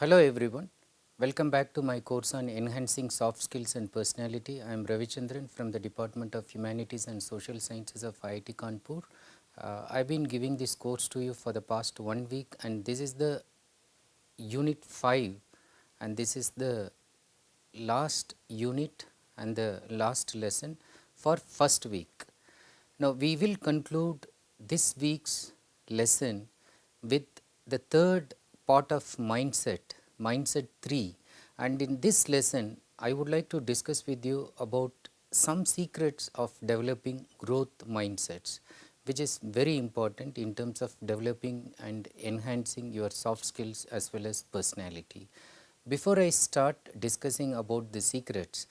Hello everyone, welcome back to my course on enhancing soft skills and personality. I am Ravichandran from the Department of Humanities and Social Sciences of IIT Kanpur. I have been giving this course to you for the past 1 week, and this is the unit 5, and this is the last unit and the last lesson for first week. Now we will conclude this week's lesson with the third part of MIND-SET-3, and in this lesson I would like to discuss with you about some secrets of developing growth mindsets, which is very important in terms of developing and enhancing your soft skills as well as personality. Before I start discussing about the secrets,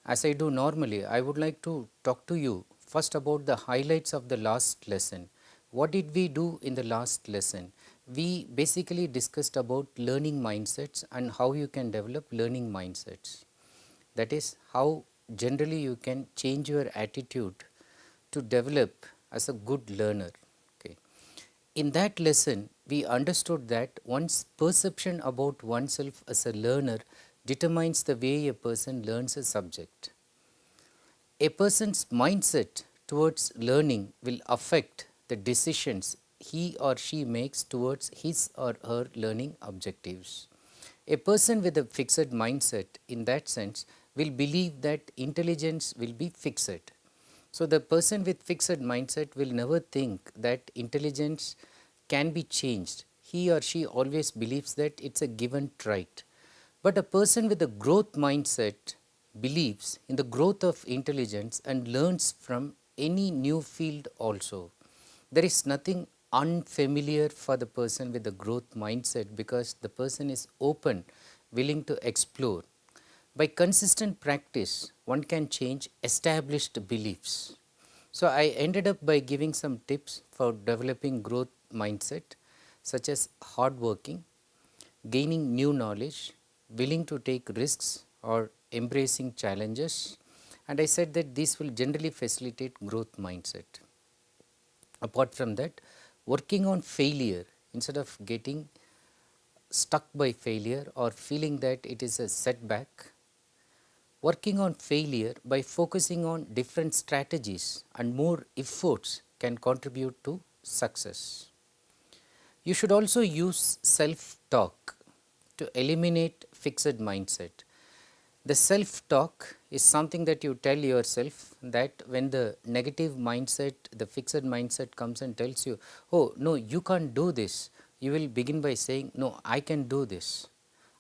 as I do normally, I would like to talk to you first about the highlights of the last lesson. What did we do in the last lesson? We basically discussed about learning mindsets and how you can develop learning mindsets. That is how generally you can change your attitude to develop as a good learner. Okay. In that lesson, we understood that one's perception about oneself as a learner determines the way a person learns a subject. A person's mindset towards learning will affect the decisions he or she makes towards his or her learning objectives. A person with a fixed mindset in that sense will believe that intelligence will be fixed. So, the person with fixed mindset will never think that intelligence can be changed. He or she always believes that it is a given trait. But a person with a growth mindset believes in the growth of intelligence and learns from any new field also. There is nothing unfamiliar for the person with a growth mindset because the person is open, willing to explore. By consistent practice, one can change established beliefs. So, I ended up by giving some tips for developing growth mindset, such as hard working, gaining new knowledge, willing to take risks or embracing challenges, and I said that this will generally facilitate growth mindset. Apart from that, working on failure instead of getting stuck by failure or feeling that it is a setback, working on failure by focusing on different strategies and more efforts can contribute to success. You should also use self-talk to eliminate fixed mindset. The self-talk is something that you tell yourself that when the negative mindset, the fixed mindset comes and tells you, oh no, you can't do this, you will begin by saying, no, I can do this,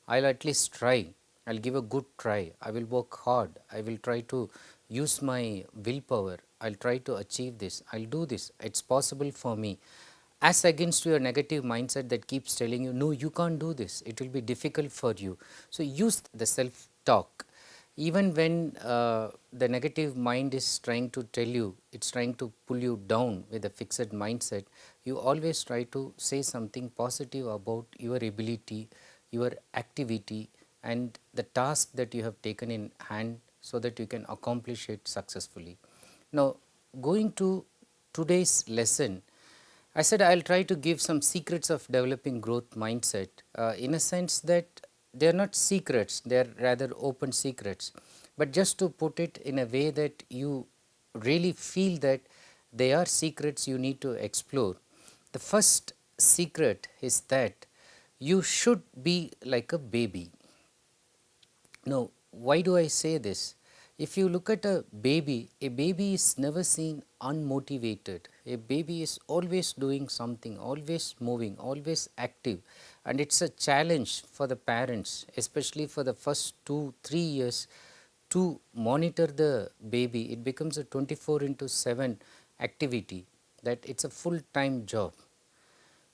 I will at least try, I will give a good try, I will work hard, I will try to use my willpower, I will try to achieve this, I will do this, it is possible for me. As against your negative mindset that keeps telling you, no, you can't do this, it will be difficult for you. So, use the self-talk. Even when the negative mind is trying to tell you, it is trying to pull you down with a fixed mindset, you always try to say something positive about your ability, your activity and the task that you have taken in hand so that you can accomplish it successfully. Now, going to today's lesson, I said I will try to give some secrets of developing growth mindset in a sense that they are not secrets, they are rather open secrets, but just to put it in a way that you really feel that they are secrets you need to explore. The first secret is that you should be like a baby. Now, why do I say this? If you look at a baby is never seen unmotivated. A baby is always doing something, always moving, always active, and it is a challenge for the parents, especially for the first 2-3 years, to monitor the baby. It becomes a 24/7 activity, that it is a full time job.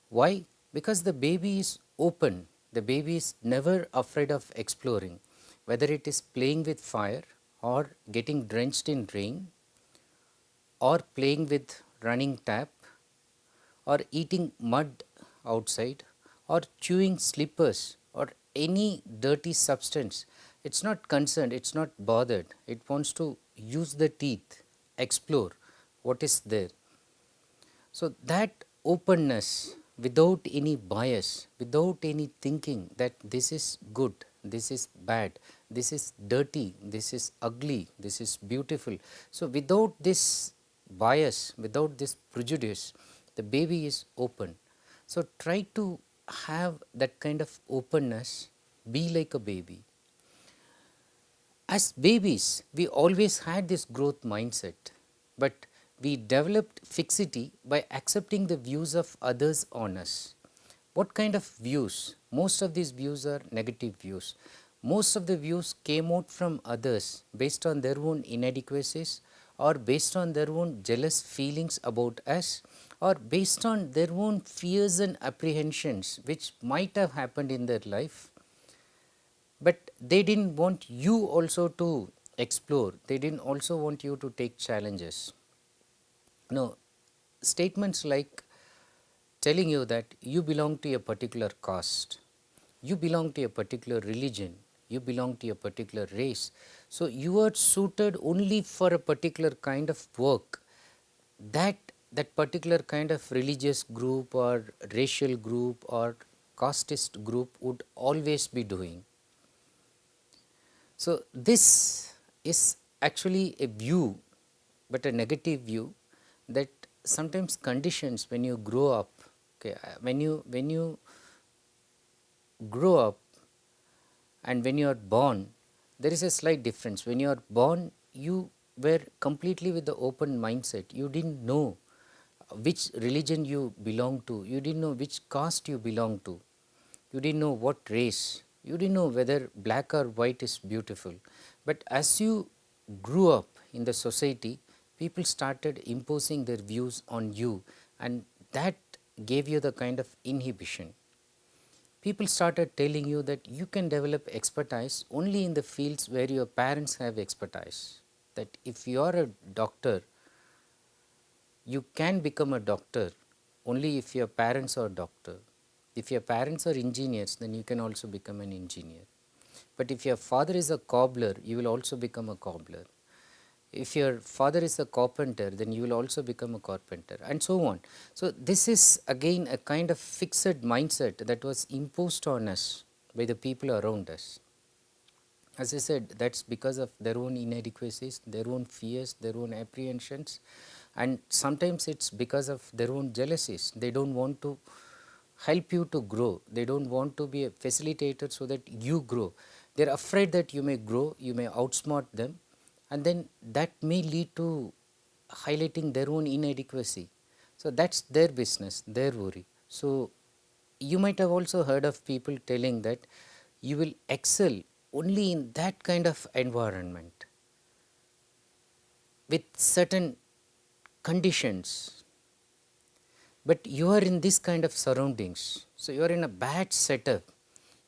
Why? Because the baby is open, the baby is never afraid of exploring, whether it is playing with fire or getting drenched in rain or playing with running tap or eating mud outside or chewing slippers or any dirty substance. It is not concerned, it is not bothered, it wants to use the teeth, explore what is there. So, that openness without any bias, without any thinking that this is good, this is bad, this is dirty, this is ugly, this is beautiful. So, without this bias, without this prejudice, the baby is open. So, try to have that kind of openness, be like a baby. As babies, we always had this growth mindset, but we developed fixity by accepting the views of others on us. What kind of views? Most of these views are negative views. Most of the views came out from others based on their own inadequacies, or based on their own jealous feelings about us, or based on their own fears and apprehensions which might have happened in their life. But they did not want you also to explore, they did not also want you to take challenges. No, statements like telling you that you belong to a particular caste, you belong to a particular religion, you belong to a particular race. So, you are suited only for a particular kind of work that particular kind of religious group or racial group or casteist group would always be doing. So, this is actually a view, but a negative view, that sometimes conditions when you grow up, okay, when you grow up and when you are born, there is a slight difference. When you are born, you were completely with the open mindset. You did not know which religion you belong to, you did not know which caste you belong to, you did not know what race, you did not know whether black or white is beautiful. But as you grew up in the society, people started imposing their views on you, and that gave you the kind of inhibition. People started telling you that you can develop expertise only in the fields where your parents have expertise. That if you are a doctor, you can become a doctor only if your parents are doctor. If your parents are engineers, then you can also become an engineer. But if your father is a cobbler, you will also become a cobbler. If your father is a carpenter, then you will also become a carpenter, and so on. So, this is again a kind of fixed mindset that was imposed on us by the people around us. As I said, that is because of their own inadequacies, their own fears, their own apprehensions, and sometimes it is because of their own jealousies. They do not want to help you to grow, they do not want to be a facilitator so that you grow. They are afraid that you may grow, you may outsmart them, and then that may lead to highlighting their own inadequacy. So, that is their business, their worry. So, you might have also heard of people telling that you will excel only in that kind of environment with certain conditions, but you are in this kind of surroundings. So, you are in a bad setup,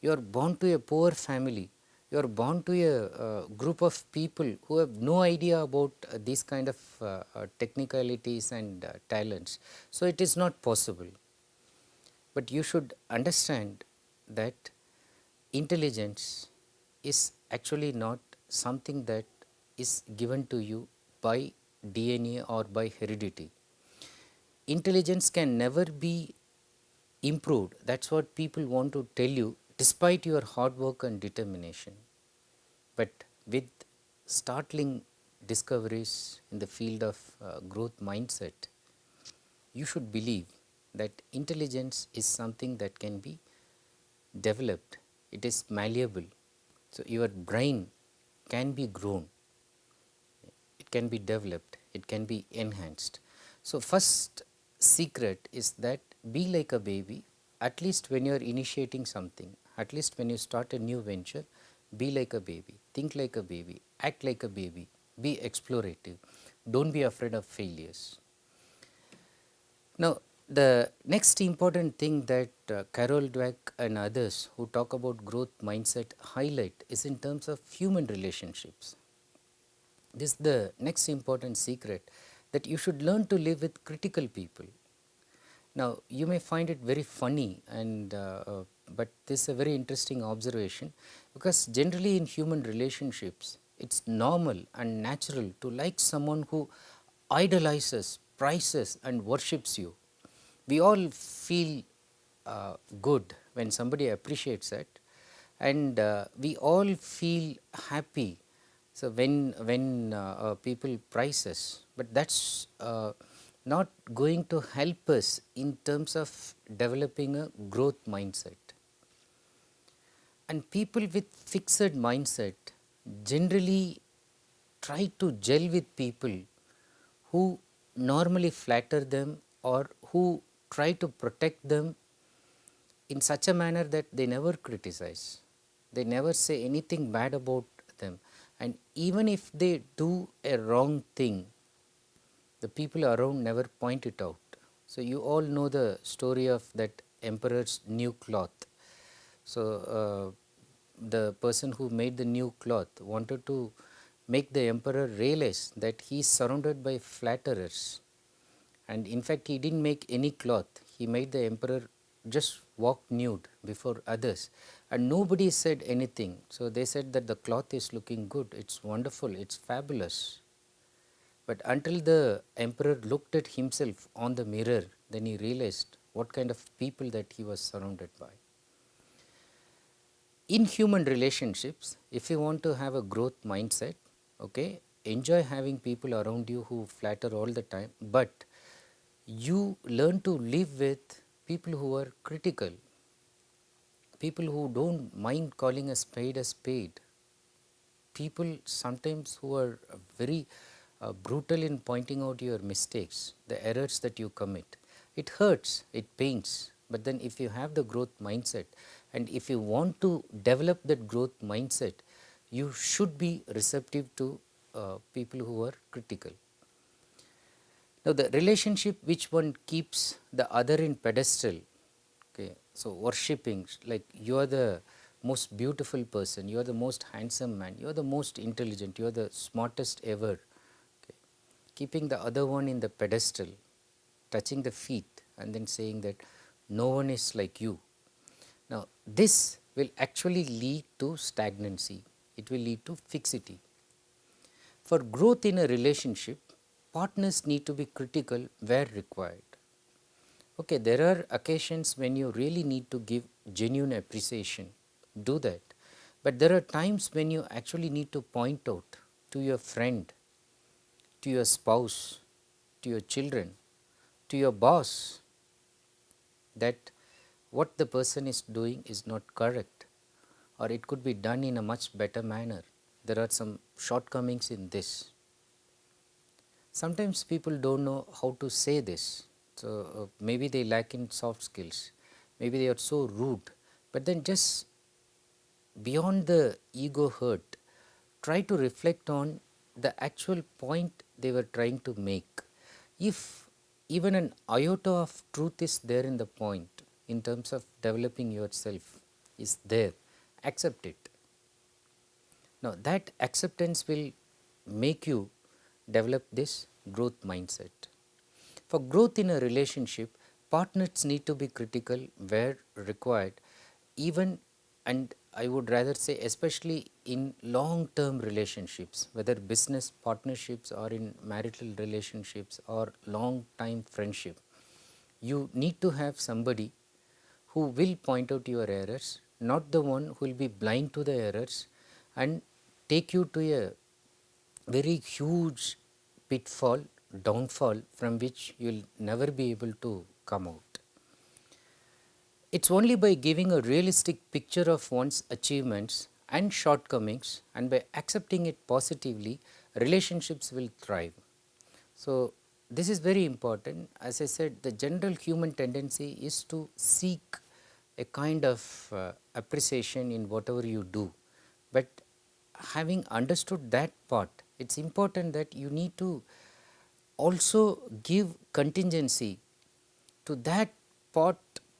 you are born to a poor family, you are born to a group of people who have no idea about these kind of technicalities and talents. So, it is not possible, but you should understand that intelligence is actually not something that is given to you by DNA or by heredity. Intelligence can never be improved, that is what people want to tell you, despite your hard work and determination. But with startling discoveries in the field of growth mindset, you should believe that intelligence is something that can be developed, it is malleable. So, your brain can be grown, it can be developed, it can be enhanced. So, first secret is that be like a baby, at least when you are initiating something, at least when you start a new venture, be like a baby, think like a baby, act like a baby, be explorative, do not be afraid of failures. Now, the next important thing that Carol Dweck and others who talk about growth mindset highlight is in terms of human relationships. This is the next important secret, that you should learn to live with critical people. Now, you may find it very funny, and but this is a very interesting observation, because generally in human relationships, it is normal and natural to like someone who idolizes, prizes and worships you. We all feel good when somebody appreciates it, and we all feel happy. So when people praise us, but that's not going to help us in terms of developing a growth mindset. And people with fixed mindset generally try to gel with people who normally flatter them or who try to protect them in such a manner that they never criticize, they never say anything bad about them, and even if they do a wrong thing, the people around never point it out. So, you all know the story of that emperor's new cloth. So, the person who made the new cloth wanted to make the emperor realize that he is surrounded by flatterers, and in fact he did not make any cloth, he made the emperor just walk nude before others, and nobody said anything. So, they said that the cloth is looking good, it is wonderful, it is fabulous. But until the emperor looked at himself on the mirror, then he realized what kind of people that he was surrounded by. In human relationships, if you want to have a growth mindset, okay, enjoy having people around you who flatter all the time, but you learn to live with people who are critical, people who don't mind calling a spade, people sometimes who are very brutal in pointing out your mistakes, the errors that you commit. It hurts, it pains, but then if you have the growth mindset and if you want to develop that growth mindset, you should be receptive to people who are critical. Now, the relationship which one keeps the other in pedestal, okay, so worshipping, like you are the most beautiful person, you are the most handsome man, you are the most intelligent, you are the smartest ever, okay, keeping the other one in the pedestal, touching the feet and then saying that no one is like you. Now, this will actually lead to stagnancy, it will lead to fixity. For growth in a relationship, partners need to be critical where required. Okay, there are occasions when you really need to give genuine appreciation, do that. But there are times when you actually need to point out to your friend, to your spouse, to your children, to your boss that what the person is doing is not correct, or it could be done in a much better manner. There are some shortcomings in this. Sometimes people don't know how to say this. So, maybe they lack in soft skills, maybe they are so rude, but then just beyond the ego hurt, try to reflect on the actual point they were trying to make. If even an iota of truth is there in the point in terms of developing yourself is there, accept it. Now, that acceptance will make you develop this growth mindset. For growth in a relationship, partners need to be critical where required, even, and I would rather say especially in long term relationships, whether business partnerships or in marital relationships or long time friendship. You need to have somebody who will point out your errors, not the one who will be blind to the errors and take you to a very huge pitfall, downfall from which you will never be able to come out. It is only by giving a realistic picture of one's achievements and shortcomings and by accepting it positively, relationships will thrive. So, this is very important. As I said, the general human tendency is to seek a kind of appreciation in whatever you do, but having understood that part, it is important that you need to also give contingency to that part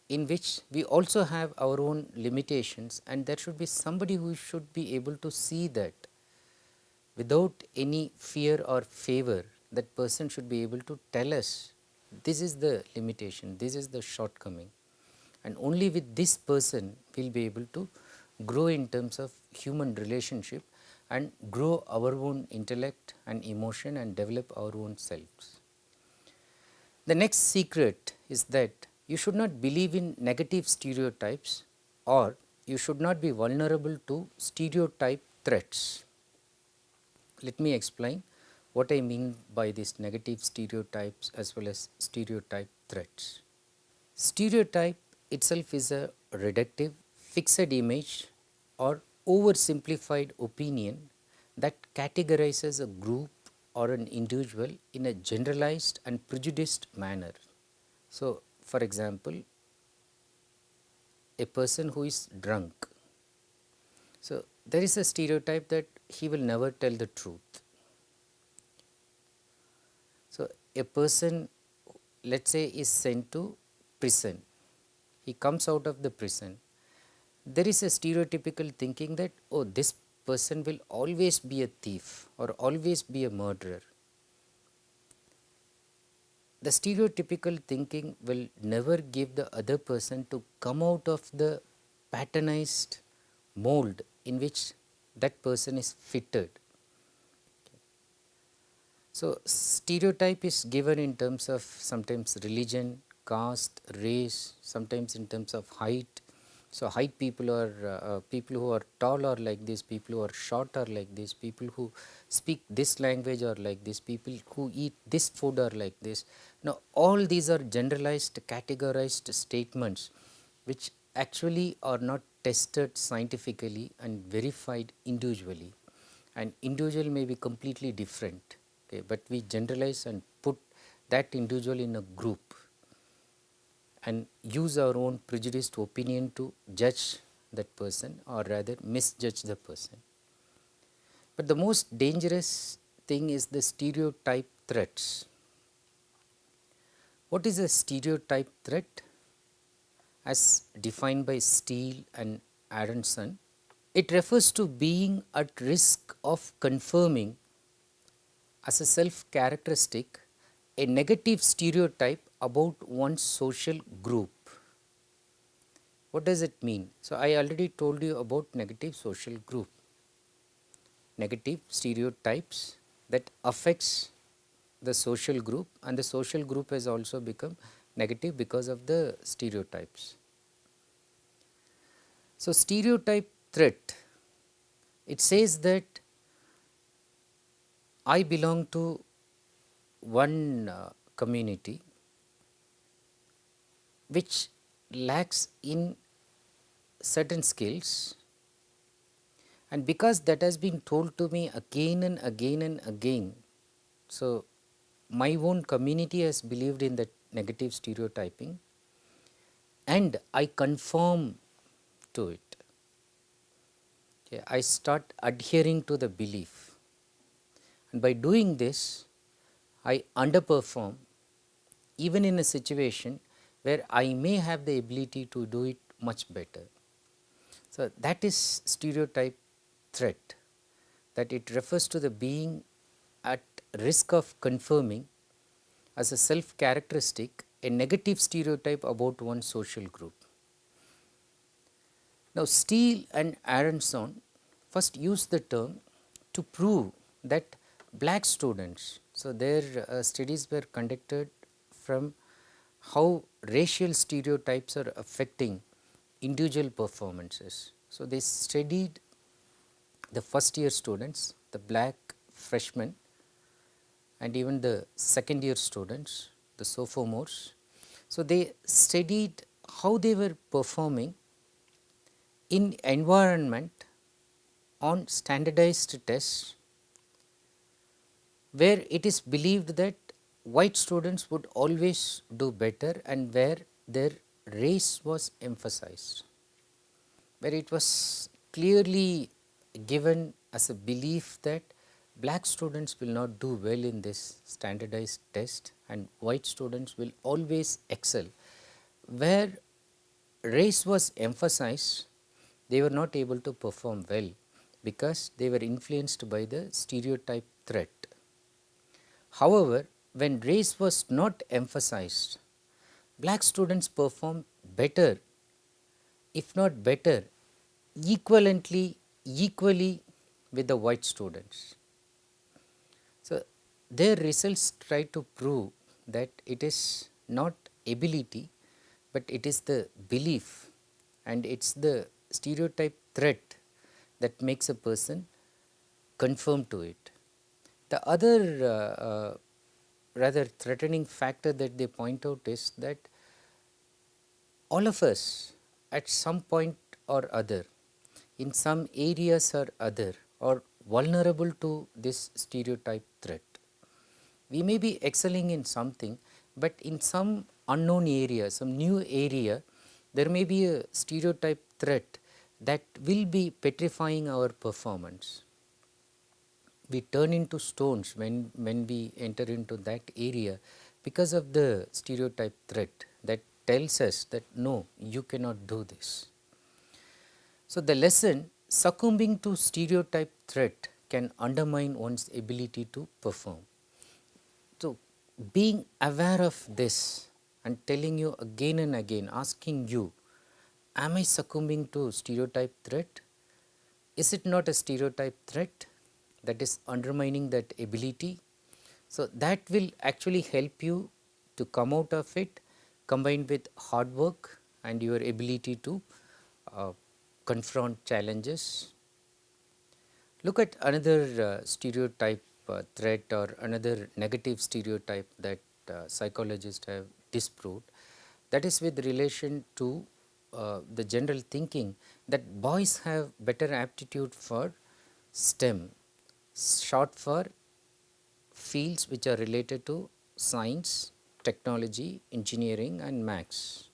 in which we also have our own limitations, and there should be somebody who should be able to see that without any fear or favor. That person should be able to tell us this is the limitation, this is the shortcoming, and only with this person we will be able to grow in terms of human relationship and grow our own intellect and emotion and develop our own selves. The next secret is that You should not believe in negative stereotypes, or you should not be vulnerable to stereotype threats. Let me explain what I mean by these negative stereotypes as well as stereotype threats. Stereotype itself is a reductive, fixed image or oversimplified opinion that categorizes a group or an individual in a generalized and prejudiced manner. So, for example, a person who is drunk. So, there is a stereotype that he will never tell the truth. So, a person, let us say, is sent to prison. He comes out of the prison. There is a stereotypical thinking that, oh, this person will always be a thief or always be a murderer. The stereotypical thinking will never give the other person to come out of the patternized mold in which that person is fitted. So, stereotype is given in terms of sometimes religion, caste, race, sometimes in terms of height. So, height people are people who are tall are like this, people who are short are like this, people who speak this language are like this, people who eat this food are like this. Now, all these are generalized, categorized statements which actually are not tested scientifically and verified individually, and individual may be completely different, okay, but we generalize and put that individual in a group and use our own prejudiced opinion to judge that person or rather misjudge the person. But the most dangerous thing is the stereotype threats. What is a stereotype threat? As defined by Steele and Aronson, it refers to being at risk of confirming as a self characteristic a negative stereotype about one's social group. What does it mean? So, I already told you about negative social group, negative stereotypes that affects the social group, and the social group has also become negative because of the stereotypes. So, stereotype threat, it says that I belong to one community which lacks in certain skills, and because that has been told to me again and again and again, so my own community has believed in that negative stereotyping and I conform to it. Okay, I start adhering to the belief, and by doing this I underperform even in a situation where I may have the ability to do it much better. So, that is stereotype threat, that it refers to the being at risk of confirming as a self characteristic a negative stereotype about one social group. Now, Steele and Aronson first used the term to prove that black students, so their studies were conducted from how racial stereotypes are affecting individual performances. So, they studied the first year students, the black freshmen, and even the second year students, the sophomores. So, they studied how they were performing in environment on standardized tests, where it is believed that white students would always do better and where their race was emphasized, where it was clearly given as a belief that black students will not do well in this standardized test and white students will always excel. Where race was emphasized, they were not able to perform well because they were influenced by the stereotype threat. However, when race was not emphasized, black students performed better, if not better, equally with the white students. So, their results try to prove that it is not ability but it is the belief and it is the stereotype threat that makes a person conform to it. The other rather threatening factor that they point out is that all of us at some point or other, in some areas or other, are vulnerable to this stereotype threat. We may be excelling in something, but in some unknown area, some new area, there may be a stereotype threat that will be petrifying our performance. We turn into stones when we enter into that area because of the stereotype threat that tells us that no, you cannot do this. So, the lesson, succumbing to stereotype threat can undermine one's ability to perform. So, being aware of this and telling you again and again, asking you, am I succumbing to stereotype threat? Is it not a stereotype threat that is undermining that ability? So, that will actually help you to come out of it, combined with hard work and your ability to confront challenges. Look at another stereotype threat or another negative stereotype that psychologists have disproved, that is with relation to the general thinking that boys have better aptitude for STEM, short for fields which are related to science, technology, engineering and maths.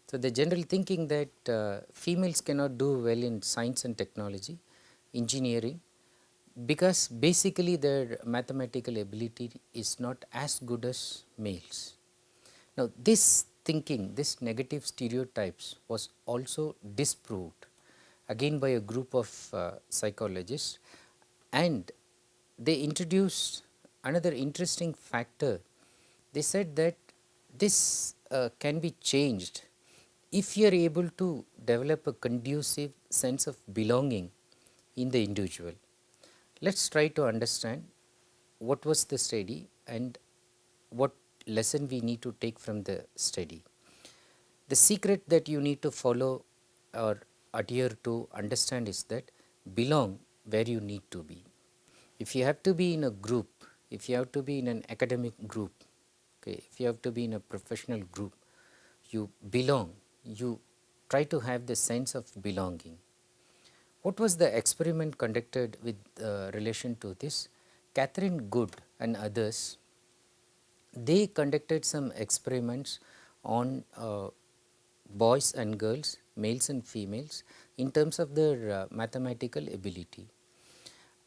So, the general thinking that females cannot do well in science and technology, engineering, because basically their mathematical ability is not as good as males. Now, this thinking, this negative stereotypes was also disproved again by a group of psychologists, and they introduced another interesting factor. They said that this can be changed if you are able to develop a conducive sense of belonging in the individual. Let us try to understand what was the study and what lesson we need to take from the study. The secret that you need to follow or adhere to understand is that belong where you need to be. If you have to be in a group, if you have to be in an academic group, okay, if you have to be in a professional group, you belong, you try to have the sense of belonging. What was the experiment conducted with relation to this? Catherine Good and others, they conducted some experiments on boys and girls, males and females, in terms of their mathematical ability.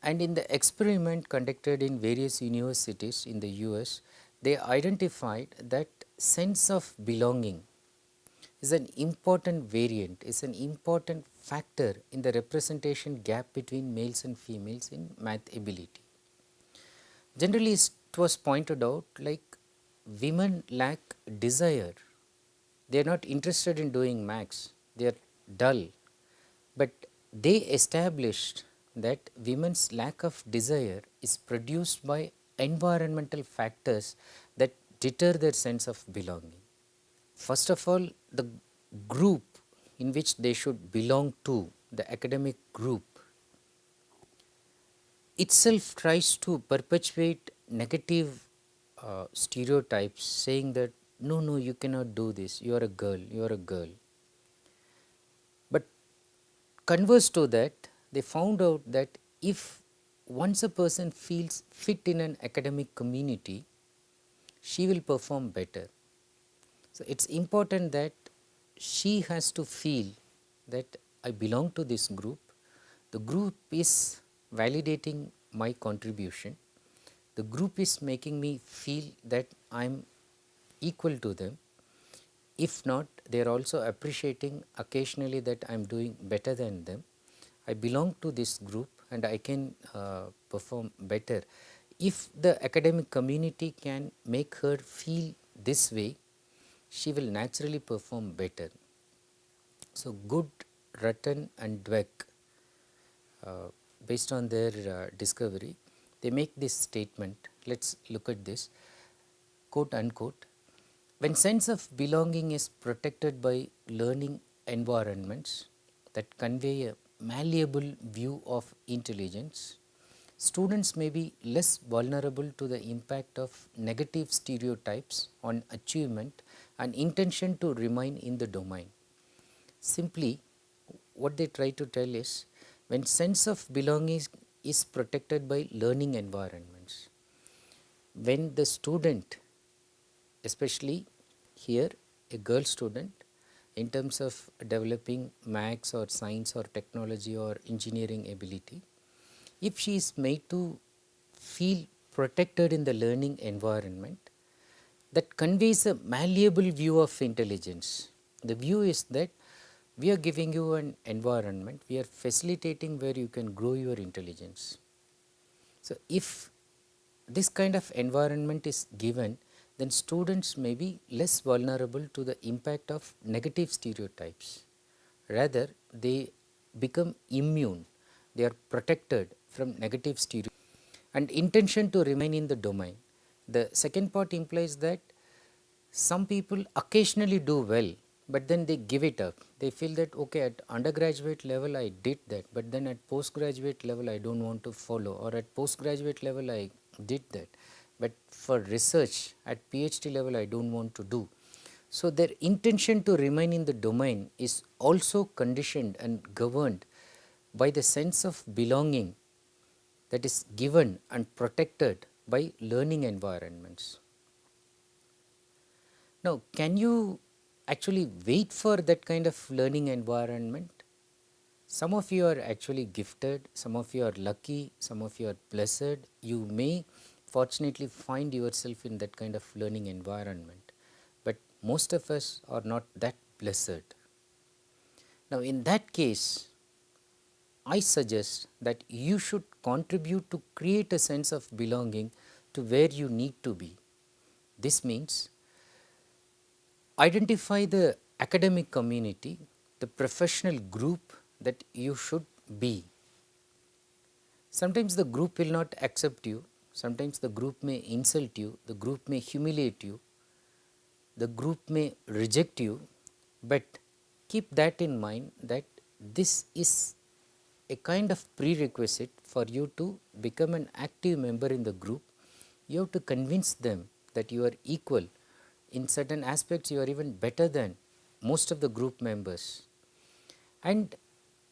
And in the experiment conducted in various universities in the US, they identified that sense of belonging is an important variant, is an important factor in the representation gap between males and females in math ability. Generally, it was pointed out like women lack desire, they are not interested in doing maths, they are dull, but they established that women's lack of desire is produced by environmental factors that deter their sense of belonging. First of all, the group in which they should belong to, the academic group, itself tries to perpetuate negative stereotypes, saying that no, no, you cannot do this, you are a girl, you are a girl. But converse to that, they found out that if once a person feels fit in an academic community, she will perform better. So, it is important that she has to feel that I belong to this group, the group is validating my contribution, the group is making me feel that I am equal to them. If not, they are also appreciating occasionally that I am doing better than them. I belong to this group and I can perform better. If the academic community can make her feel this way, she will naturally perform better. So, Good, Rutten and Dweck, based on their discovery, they make this statement. Let us look at this, quote unquote. When sense of belonging is protected by learning environments that convey a malleable view of intelligence, students may be less vulnerable to the impact of negative stereotypes on achievement and intention to remain in the domain. Simply, what they try to tell is, when sense of belonging is protected by learning environments, when the student, especially here a girl student, in terms of developing maths or science or technology or engineering ability, if she is made to feel protected in the learning environment, that conveys a malleable view of intelligence. The view is that we are giving you an environment, we are facilitating where you can grow your intelligence. So, if this kind of environment is given, then students may be less vulnerable to the impact of negative stereotypes. Rather, they become immune, they are protected from negative stereotypes and intention to remain in the domain. The second part implies that some people occasionally do well, but then they give it up. They feel that, okay, at undergraduate level I did that, but then at postgraduate level I don't want to follow, or at postgraduate level I did that, but for research at PhD level I don't want to do. So, their intention to remain in the domain is also conditioned and governed by the sense of belonging that is given and protected by learning environments. Now, can you actually wait for that kind of learning environment? Some of you are actually gifted, some of you are lucky, some of you are blessed. You may fortunately find yourself in that kind of learning environment, but most of us are not that blessed. Now, in that case, I suggest that you should contribute to create a sense of belonging to where you need to be. This means identify the academic community, the professional group that you should be. Sometimes the group will not accept you, sometimes the group may insult you, the group may humiliate you, the group may reject you, but keep that in mind that this is a kind of prerequisite for you to become an active member in the group. You have to convince them that you are equal. In certain aspects you are even better than most of the group members, and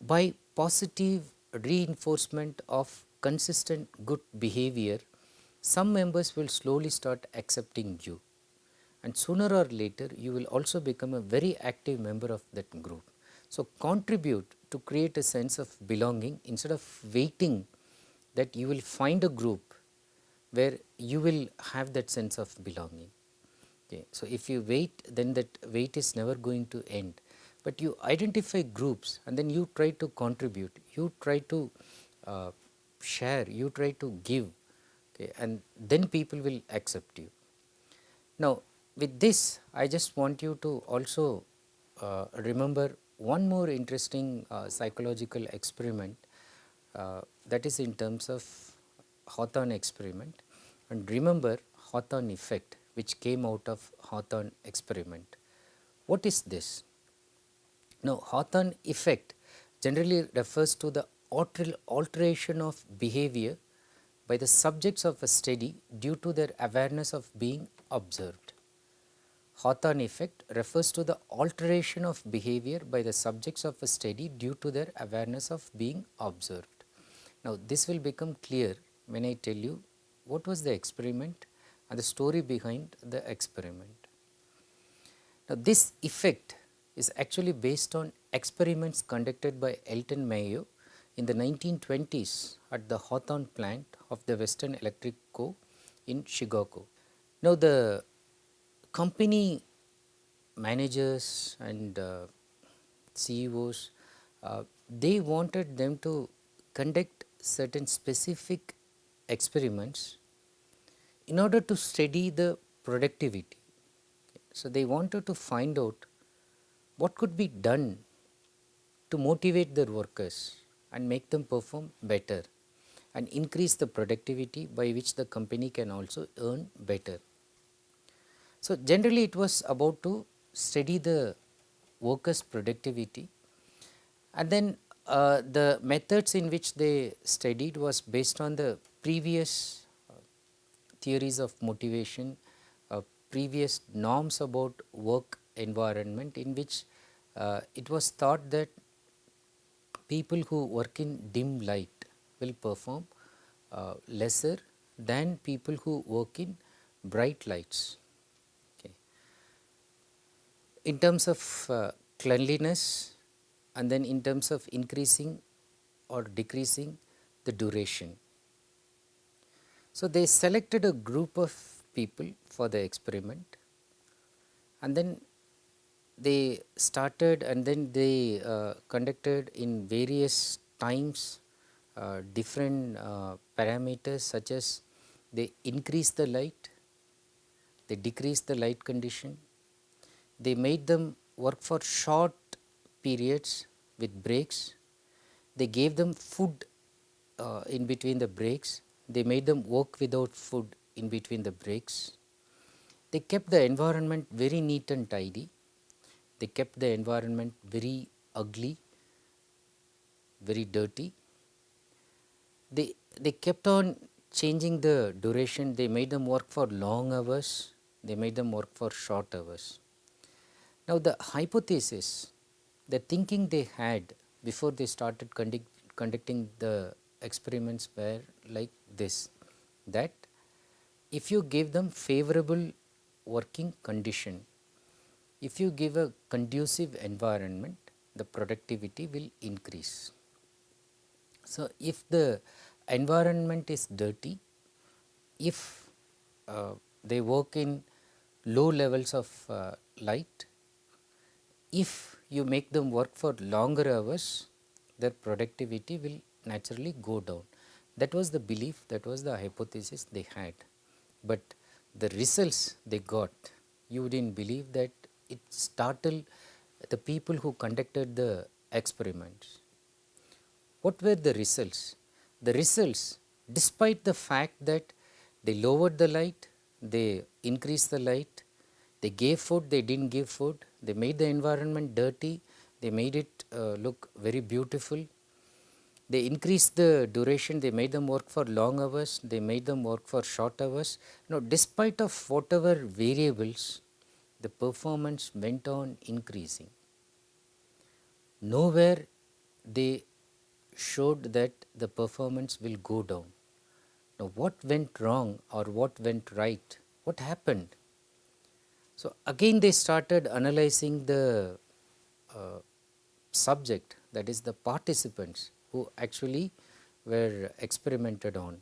by positive reinforcement of consistent good behavior, some members will slowly start accepting you, and sooner or later you will also become a very active member of that group. So, contribute to create a sense of belonging instead of waiting that you will find a group where you will have that sense of belonging. Okay. So, if you wait, then that wait is never going to end, but you identify groups and then you try to contribute, you try to share, you try to give, okay, and then people will accept you. Now, with this I just want you to also remember one more interesting psychological experiment, that is in terms of Hawthorne experiment, and remember Hawthorne effect which came out of Hawthorne experiment. What is this? Now, Hawthorne effect generally refers to the alteration of behavior by the subjects of a study due to their awareness of being observed. Hawthorne effect refers to the alteration of behavior by the subjects of a study due to their awareness of being observed. Now, this will become clear when I tell you what was the experiment and the story behind the experiment. Now, this effect is actually based on experiments conducted by Elton Mayo in the 1920s at the Hawthorne plant of the Western Electric Co. in Chicago. Now, the company managers and CEOs, they wanted them to conduct certain specific experiments in order to study the productivity. So, they wanted to find out what could be done to motivate their workers and make them perform better and increase the productivity by which the company can also earn better. So, generally it was about to study the workers' productivity, and then the methods in which they studied was based on the previous theories of motivation, previous norms about work environment, in which it was thought that people who work in dim light will perform lesser than people who work in bright lights. Okay. In terms of cleanliness, and then in terms of increasing or decreasing the duration. So, they selected a group of people for the experiment, and then they started, and then they conducted in various times different parameters, such as they increase the light, they decrease the light condition, they made them work for short periods with breaks, they gave them food in between the breaks, they made them work without food in between the breaks, they kept the environment very neat and tidy, they kept the environment very ugly, very dirty. They kept on changing the duration, they made them work for long hours, they made them work for short hours. Now, the hypothesis, the thinking they had before they started conducting the experiments were like this, that if you give them favorable working condition, if you give a conducive environment, the productivity will increase. So, if the environment is dirty, if they work in low levels of light, if you make them work for longer hours, their productivity will naturally go down. That was the belief, that was the hypothesis they had. But the results they got, you wouldn't believe that it startled the people who conducted the experiments. What were the results? The results, despite the fact that they lowered the light, they increased the light, they gave food, they didn't give food, they made the environment dirty, they made it look very beautiful, they increased the duration, they made them work for long hours, they made them work for short hours. Now, despite of whatever variables, the performance went on increasing. Nowhere they showed that the performance will go down. Now, what went wrong or what went right? What happened? So, again they started analyzing the subject, that is the participants who actually were experimented on.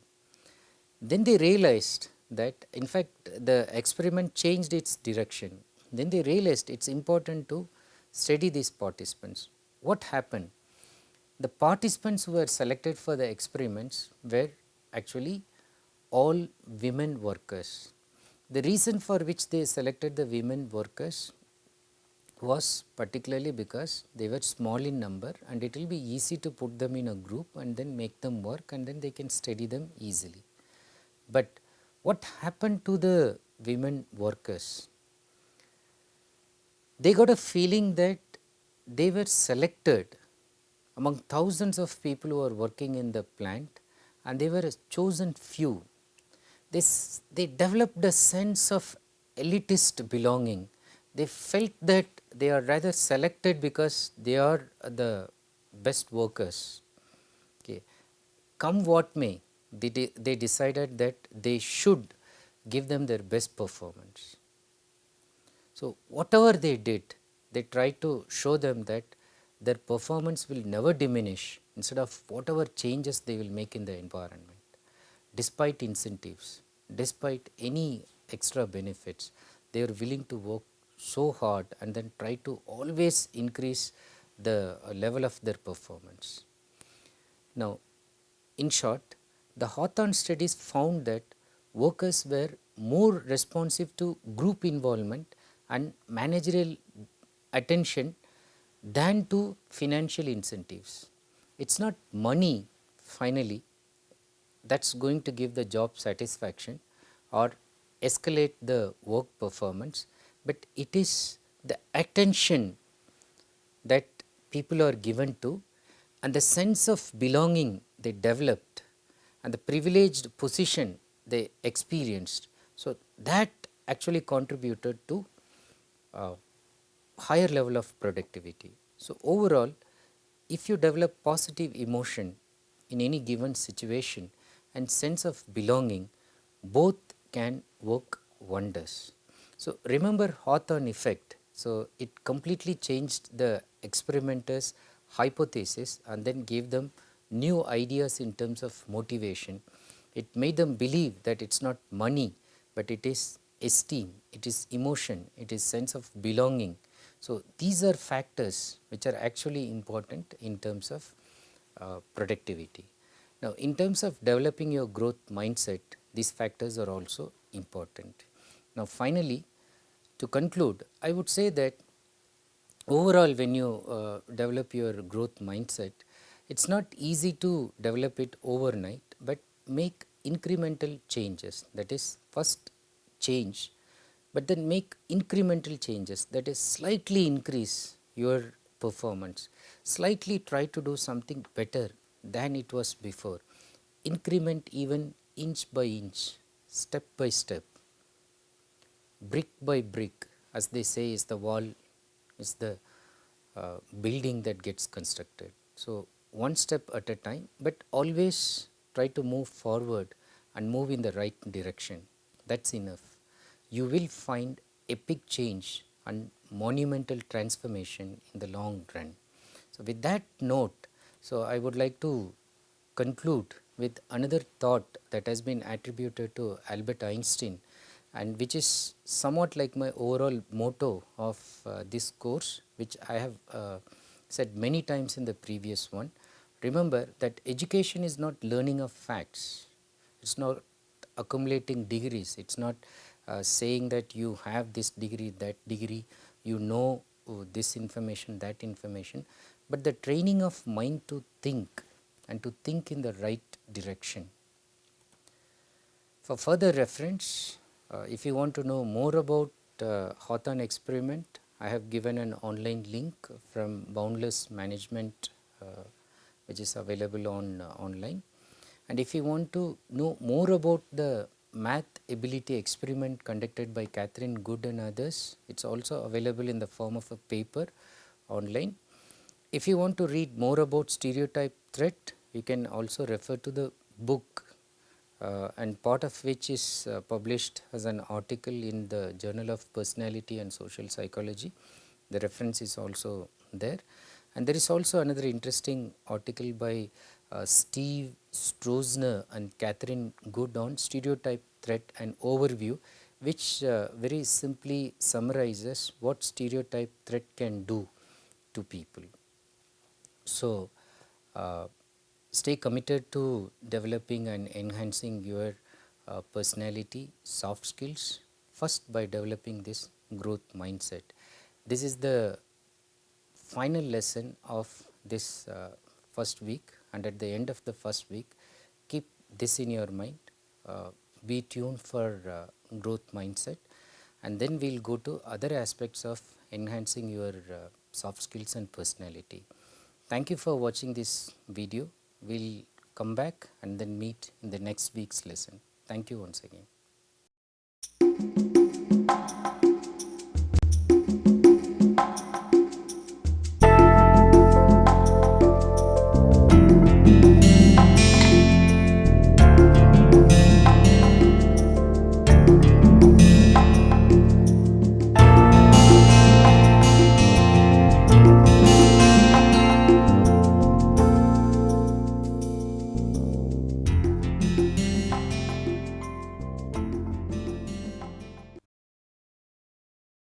Then they realized that in fact the experiment changed its direction. Then they realized it is important to study these participants. What happened? The participants who were selected for the experiments were actually all women workers. The reason for which they selected the women workers was particularly because they were small in number, and it will be easy to put them in a group and then make them work, and then they can study them easily. But what happened to the women workers? They got a feeling that they were selected among thousands of people who are working in the plant, and they were a chosen few. They developed a sense of elitist belonging. They felt that they are rather selected because they are the best workers. Okay. Come what may, they decided that they should give them their best performance. So, whatever they did, they tried to show them that their performance will never diminish, instead of whatever changes they will make in the environment, despite incentives, despite any extra benefits, they are willing to work so hard and then try to always increase the level of their performance. Now, in short, the Hawthorne studies found that workers were more responsive to group involvement and managerial attention than to financial incentives. It is not money finally that is going to give the job satisfaction, or escalate the work performance, but it is the attention that people are given to and the sense of belonging they developed and the privileged position they experienced. So, that actually contributed to higher level of productivity. So, overall, if you develop positive emotion in any given situation and sense of belonging, both can work wonders. So, remember Hawthorne effect. So, it completely changed the experimenters' hypothesis and then gave them new ideas in terms of motivation. It made them believe that it is not money, but it is esteem, it is emotion, it is sense of belonging. So, these are factors which are actually important in terms of productivity. Now, in terms of developing your growth mindset, these factors are also important. Now, finally, to conclude, I would say that overall when you develop your growth mindset, it is not easy to develop it overnight, but make incremental changes. That is, first change, but then make incremental changes, that is slightly increase your performance, slightly try to do something better than it was before, increment even inch by inch, step by step, brick by brick, as they say, is the wall, is the building that gets constructed. So, one step at a time, but always try to move forward and move in the right direction. That is enough. You will find epic change and monumental transformation in the long run. So, with that note, so I would like to conclude with another thought that has been attributed to Albert Einstein, and which is somewhat like my overall motto of this course, which I have said many times in the previous one. Remember that education is not learning of facts, it is not accumulating degrees, it is not saying that you have this degree, that degree, you know this information, that information, but the training of mind to think and to think in the right direction. For further reference, if you want to know more about Hawthorne experiment, I have given an online link from Boundless Management, which is available on online. And if you want to know more about the math ability experiment conducted by Catherine Good and others, it is also available in the form of a paper online. If you want to read more about stereotype threat, you can also refer to the book, and part of which is published as an article in the Journal of Personality and Social Psychology. The reference is also there. And there is also another interesting article by Steve Stroessner and Catherine Good on stereotype threat and overview, which very simply summarizes what stereotype threat can do to people. So, stay committed to developing and enhancing your personality, soft skills, first by developing this growth mindset. This is the final lesson of this first week, and at the end of the first week, keep this in your mind, be tuned for growth mindset, and then we will go to other aspects of enhancing your soft skills and personality. Thank you for watching this video. We will come back and then meet in the next week's lesson. Thank you once again.